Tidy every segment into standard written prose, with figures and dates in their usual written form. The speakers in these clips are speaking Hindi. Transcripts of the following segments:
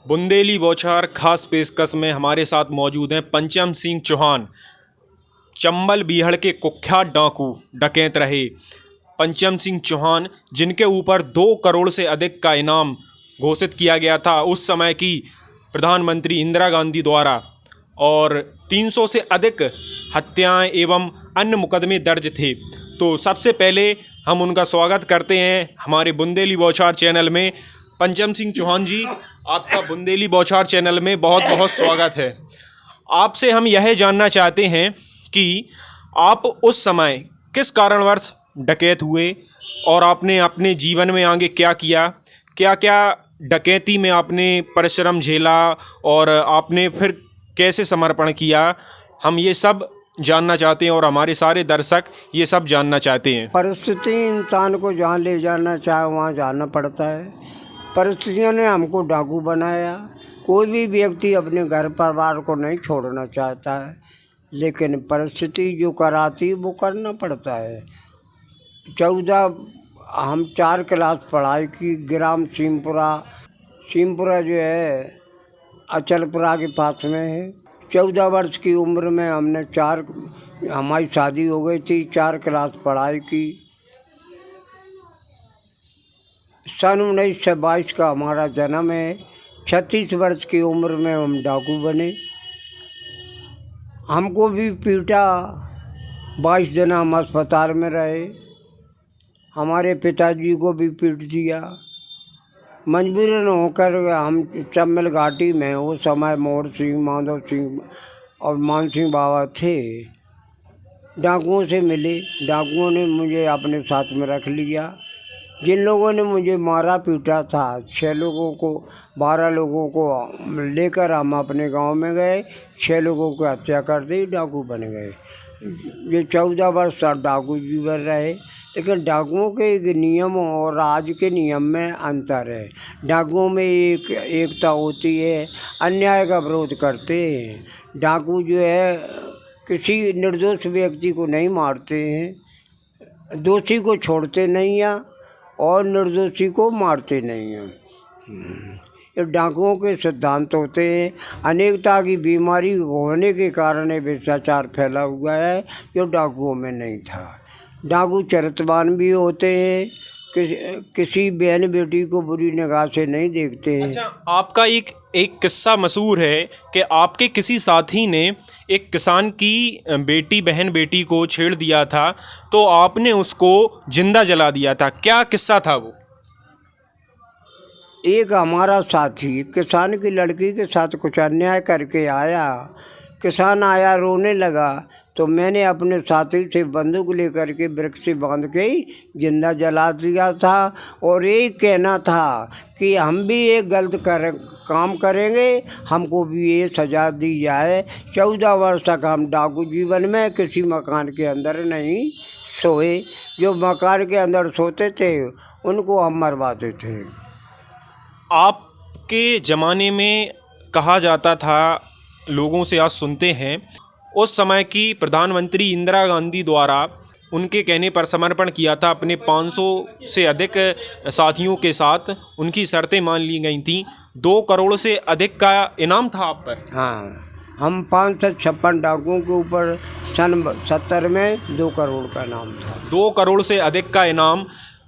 बुंदेली बौछार खास पेशकश में हमारे साथ मौजूद हैं पंचम सिंह चौहान। चंबल बीहड़ के कुख्यात डाकू डकैत रहे पंचम सिंह चौहान, जिनके ऊपर 2 करोड़ से अधिक का इनाम घोषित किया गया था उस समय की प्रधानमंत्री इंदिरा गांधी द्वारा, और 300 से अधिक हत्याएं एवं अन्य मुकदमे दर्ज थे। तो सबसे पहले हम उनका स्वागत करते हैं हमारे बुंदेली बौछार चैनल में। पंचम सिंह चौहान जी, आपका बुंदेली बौछार चैनल में बहुत बहुत स्वागत है। आपसे हम यह जानना चाहते हैं कि आप उस समय किस कारणवश डकैत हुए और आपने अपने जीवन में आगे क्या किया, क्या क्या डकैती में आपने परिश्रम झेला और आपने फिर कैसे समर्पण किया, हम ये सब जानना चाहते हैं और हमारे सारे दर्शक ये सब जानना चाहते हैं। परिस्थिति इंसान को जहाँ ले जाना चाहे वहाँ जाना पड़ता है। परिस्थितियों ने हमको डाकू बनाया। कोई भी व्यक्ति अपने घर परिवार को नहीं छोड़ना चाहता है, लेकिन परिस्थिति जो कराती वो करना पड़ता है। हम 4 क्लास पढ़ाई की ग्राम सीमपुरा जो है अचलपुरा के पास में है। 14 वर्ष की उम्र में हमारी शादी हो गई थी। 4 क्लास पढ़ाई की। सन 1922 का हमारा जन्म है। 36 वर्ष की उम्र में हम डाकू बने। हमको भी पीटा। 22 दिन हम अस्पताल में रहे। हमारे पिताजी को भी पीट दिया। मजबूरन होकर हम चम्बल घाटी में उस समय मोहर सिंह, माधव सिंह और मान सिंह बाबा थे, डाकुओं से मिले। डाकुओं ने मुझे अपने साथ में रख लिया। जिन लोगों ने मुझे मारा पीटा था, 6 लोगों को 12 लोगों को लेकर हम अपने गांव में गए। 6 लोगों को हत्या कर दी, डाकू बन गए। ये 14 वर्ष डाकू जीवन रहे। लेकिन डाकुओं के एक नियम और आज के नियम में अंतर है। डाकुओं में एकता होती है, अन्याय का विरोध करते हैं। डाकू जो है किसी निर्दोष व्यक्ति को नहीं मारते हैं, दोषी को छोड़ते नहीं हैं और निर्दोषी को मारते नहीं हैं। ये डाकुओं के सिद्धांत होते हैं। अनेकता की बीमारी होने के कारण ये भ्रष्टाचार फैला हुआ है, जो डाकुओं में नहीं था। डाकू चरित्रवान भी होते हैं, किसी बहन बेटी को बुरी निगाह से नहीं देखते हैं। अच्छा, आपका एक किस्सा मशहूर है कि आपके किसी साथी ने एक किसान की बहन बेटी को छेड़ दिया था, तो आपने उसको जिंदा जला दिया था। क्या किस्सा था वो? एक हमारा साथी किसान की लड़की के साथ कुछ अन्याय करके आया। किसान आया, रोने लगा, तो मैंने अपने साथी से बंदूक लेकर के वृक्ष से बांध के जिंदा जला दिया था। और यही कहना था कि हम भी एक गलत काम करेंगे, हमको भी ये सज़ा दी जाए। 14 वर्ष तक हम डाकू जीवन में किसी मकान के अंदर नहीं सोए। जो मकान के अंदर सोते थे उनको हम मरवाते थे। आपके ज़माने में कहा जाता था, लोगों से आज सुनते हैं, उस समय की प्रधानमंत्री इंदिरा गांधी द्वारा उनके कहने पर समर्पण किया था अपने 500 से अधिक साथियों के साथ। उनकी शर्तें मान ली गई थीं। 2 करोड़ से अधिक का इनाम था आप पर। हाँ, हम 556 डाकुओं के ऊपर सन 70 में 2 करोड़ का इनाम था। 2 करोड़ से अधिक का इनाम,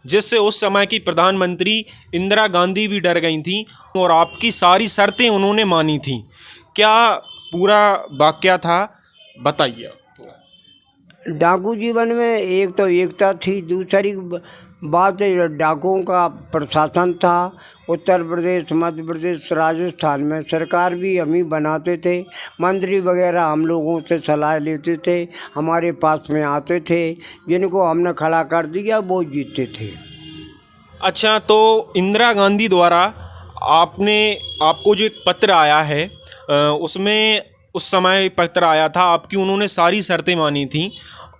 जिससे उस समय की प्रधानमंत्री इंदिरा गांधी भी डर गई थीं और आपकी सारी शर्तें उन्होंने मानी थीं। क्या पूरा वाकया था, बताइए। डाकू जीवन में एक तो एकता थी, दूसरी बात डाकुओं का प्रशासन था। उत्तर प्रदेश, मध्य प्रदेश, राजस्थान में सरकार भी हम ही बनाते थे। मंत्री वगैरह हम लोगों से सलाह लेते थे, हमारे पास में आते थे। जिनको हमने खड़ा कर दिया वो जीतते थे। अच्छा, तो इंदिरा गांधी द्वारा आपको जो एक पत्र आया है, उसमें उस समय पत्र आया था आपकी, उन्होंने सारी शर्तें मानी थीं।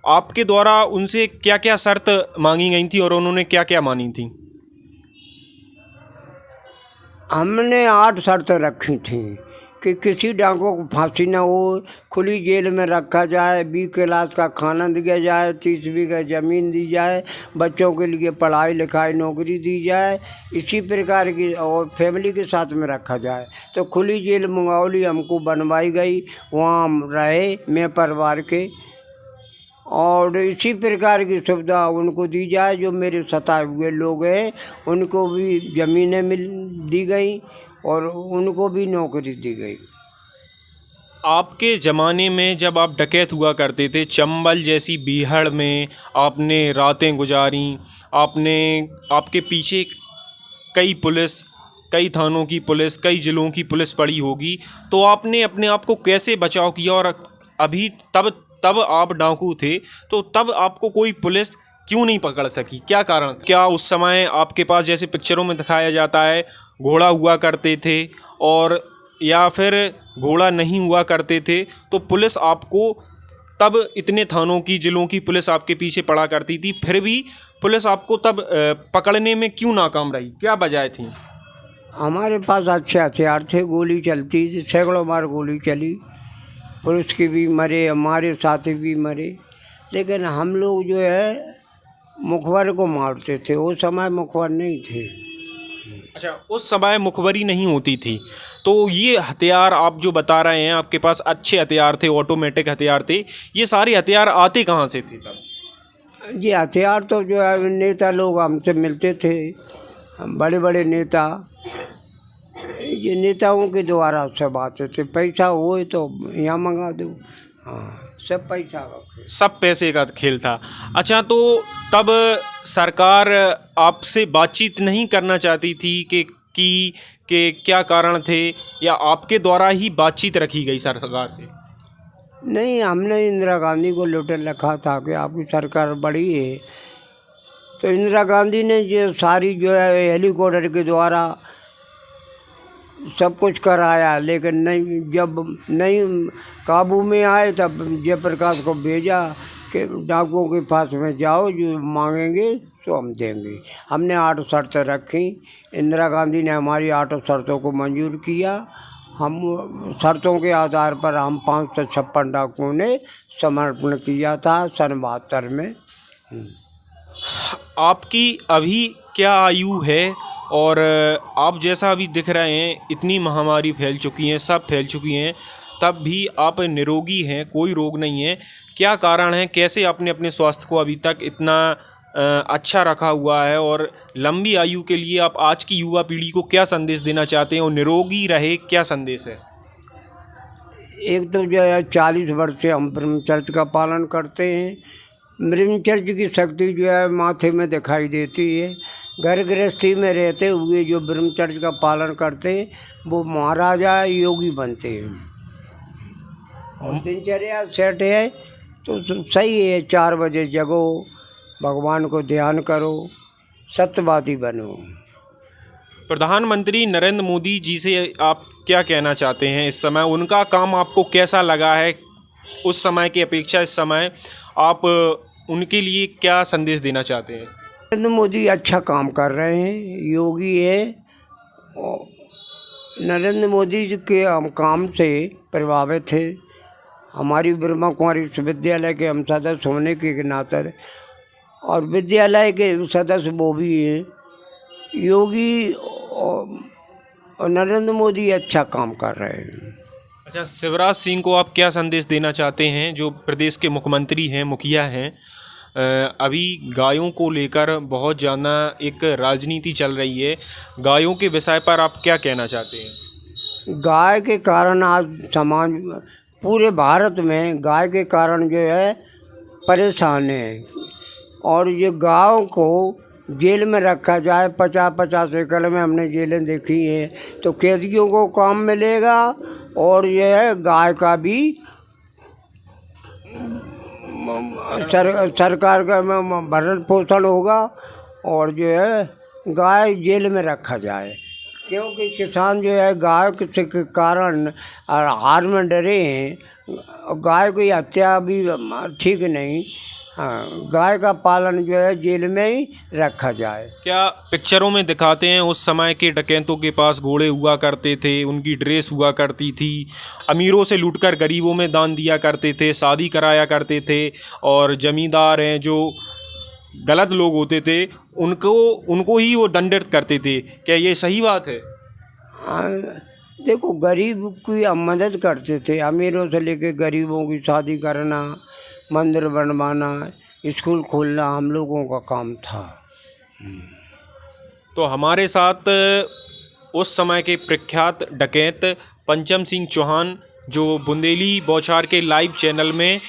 आपके द्वारा उनसे क्या क्या शर्त मांगी गई थी और उन्होंने क्या क्या मानी थी? हमने 8 शर्तें रखी थी। कि किसी डाकुओं को फांसी ना हो, खुली जेल में रखा जाए, 20 क्लास का खाना दिया जाए, 30 बीघा ज़मीन दी जाए, बच्चों के लिए पढ़ाई लिखाई नौकरी दी जाए, इसी प्रकार की, और फैमिली के साथ में रखा जाए। तो खुली जेल मंगौली हमको बनवाई गई, वहाँ हम रहे मैं परिवार के, और इसी प्रकार की सुविधा उनको दी जाए। जो मेरे सताए हुए लोग हैं उनको भी ज़मीनें दी गई और उनको भी नौकरी दी गई। आपके ज़माने में जब आप डकैत हुआ करते थे, चंबल जैसी बीहड़ में आपने रातें गुजारी, आपके पीछे कई पुलिस, कई थानों की पुलिस, कई ज़िलों की पुलिस पड़ी होगी, तो आपने अपने आप को कैसे बचाव किया? और अभी तब आप डाकू थे, तो तब आपको कोई पुलिस क्यों नहीं पकड़ सकी? क्या कारण? क्या उस समय आपके पास, जैसे पिक्चरों में दिखाया जाता है, घोड़ा हुआ करते थे, और या फिर घोड़ा नहीं हुआ करते थे, तो पुलिस आपको तब इतने थानों की, ज़िलों की पुलिस आपके पीछे पड़ा करती थी, फिर भी पुलिस आपको तब पकड़ने में क्यों नाकाम रही? क्या वजह थी? हमारे पास अच्छे हथियार थे, गोली चलती थी, सैकड़ों बार गोली चली, पुलिस के भी मरे, हमारे साथी भी मरे, लेकिन हम लोग जो है मुखबर को मारते थे। उस समय मुखबर नहीं थे। अच्छा, उस समय मुखबरी नहीं होती थी, तो ये हथियार आप जो बता रहे हैं, आपके पास अच्छे हथियार थे, ऑटोमेटिक हथियार थे, ये सारे हथियार आते कहाँ से थे तब? ये हथियार तो जो है नेता लोग हमसे मिलते थे, बड़े बड़े नेता, ये नेताओं के द्वारा सब आते थे। पैसा हो तो यहाँ मंगा दो, हाँ, सब पैसा का खेल। सब पैसे का खेल था। अच्छा, तो तब सरकार आपसे बातचीत नहीं करना चाहती थी कि क्या कारण थे, या आपके द्वारा ही बातचीत रखी गई सरकार से? नहीं, हमने इंदिरा गांधी को लेटर लिखा था कि आपकी सरकार बड़ी है, तो इंदिरा गांधी ने ये सारी जो है हेलीकॉप्टर के द्वारा सब कुछ कराया, लेकिन नहीं, जब नहीं काबू में आए तब जयप्रकाश को भेजा कि डाकुओं के पास में जाओ, जो मांगेंगे सो हम देंगे। हमने 8 शर्तें रखी, इंदिरा गांधी ने हमारी 8 शर्तों को मंजूर किया। हम शर्तों के आधार पर हम 556 डाकुओं ने समर्पण किया था सन 72 में। आपकी अभी क्या आयु है? और आप जैसा अभी दिख रहे हैं, इतनी महामारी फैल चुकी हैं, सब फैल चुकी हैं, तब भी आप निरोगी हैं, कोई रोग नहीं है। क्या कारण है? कैसे आपने अपने स्वास्थ्य को अभी तक इतना अच्छा रखा हुआ है? और लंबी आयु के लिए आप आज की युवा पीढ़ी को क्या संदेश देना चाहते हैं, और निरोगी रहे, क्या संदेश है? एक तो जो है 40 वर्ष से हम ब्रह्मचर्य का पालन करते हैं। ब्रह्मचर्य की शक्ति जो है माथे में दिखाई देती है। घर गृहस्थी में रहते हुए जो ब्रह्मचर्य का पालन करते हैं वो महाराजा योगी बनते हैं। और दिनचर्या सेट है तो सही है। 4 बजे जगो, भगवान को ध्यान करो, सत्यवादी बनो। प्रधानमंत्री नरेंद्र मोदी जी से आप क्या कहना चाहते हैं इस समय? उनका काम आपको कैसा लगा है उस समय की अपेक्षा? इस समय आप उनके लिए क्या संदेश देना चाहते हैं? नरेंद्र मोदी अच्छा काम कर रहे हैं, योगी है। नरेंद्र मोदी जी के हम काम से प्रभावित थे। हमारी ब्रह्मा कुमारी विश्वविद्यालय के हम सदस्य होने के नाते, और विद्यालय के सदस्य वो भी हैं। योगी और नरेंद्र मोदी अच्छा काम कर रहे हैं। अच्छा, शिवराज सिंह को आप क्या संदेश देना चाहते हैं, जो प्रदेश के मुख्यमंत्री हैं, मुखिया हैं? अभी गायों को लेकर बहुत ज़्यादा एक राजनीति चल रही है, गायों के विषय पर आप क्या कहना चाहते हैं? गाय के कारण आज समाज, पूरे भारत में गाय के कारण जो है परेशान है। और ये गायों को जेल में रखा जाए, 50-50 एकड़ में हमने जेलें देखी हैं, तो कैदियों को काम मिलेगा और ये है गाय का भी सरकार का भरण पोषण होगा। और जो है गाय जेल में रखा जाए, क्योंकि किसान जो है गाय के कारण हार में डरे हैं। गाय की हत्या भी ठीक नहीं, हाँ, गाय का पालन जो है जेल में ही रखा जाए। क्या पिक्चरों में दिखाते हैं उस समय के डकैतों के पास घोड़े हुआ करते थे, उनकी ड्रेस हुआ करती थी, अमीरों से लूटकर गरीबों में दान दिया करते थे, शादी कराया करते थे, और जमींदार हैं जो गलत लोग होते थे उनको ही वो दंडित करते थे। क्या ये सही बात है? देखो, गरीब की हम मदद करते थे, अमीरों से लेके गरीबों की शादी करना, मंदिर बनवाना, स्कूल खोलना हम लोगों का काम था। तो हमारे साथ उस समय के प्रख्यात डकैत पंचम सिंह चौहान, जो बुंदेली बौछार के लाइव चैनल में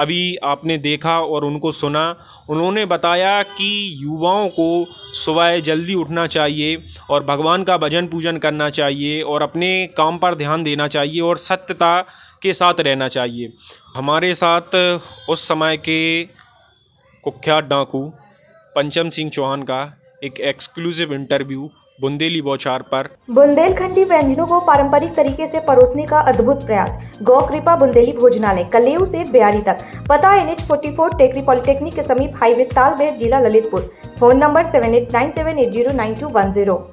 अभी आपने देखा और उनको सुना, उन्होंने बताया कि युवाओं को सुबह जल्दी उठना चाहिए और भगवान का भजन पूजन करना चाहिए और अपने काम पर ध्यान देना चाहिए और सत्यता के साथ रहना चाहिए। हमारे साथ उस समय के कुख्यात डाकू पंचम सिंह चौहान का एक एक्सक्लूसिव इंटरव्यू बुंदेली बौछार पर। बुंदेलखंडी व्यंजनों को पारंपरिक तरीके से परोसने का अद्भुत प्रयास। गौ कृपा बुंदेली भोजनालय, कलेऊ से ब्यारी तक। पता NH 44, टेकरी पॉलिटेक्निक के समीप, हाईवे तालबेड़, जिला ललितपुर। Phone number 7897809210।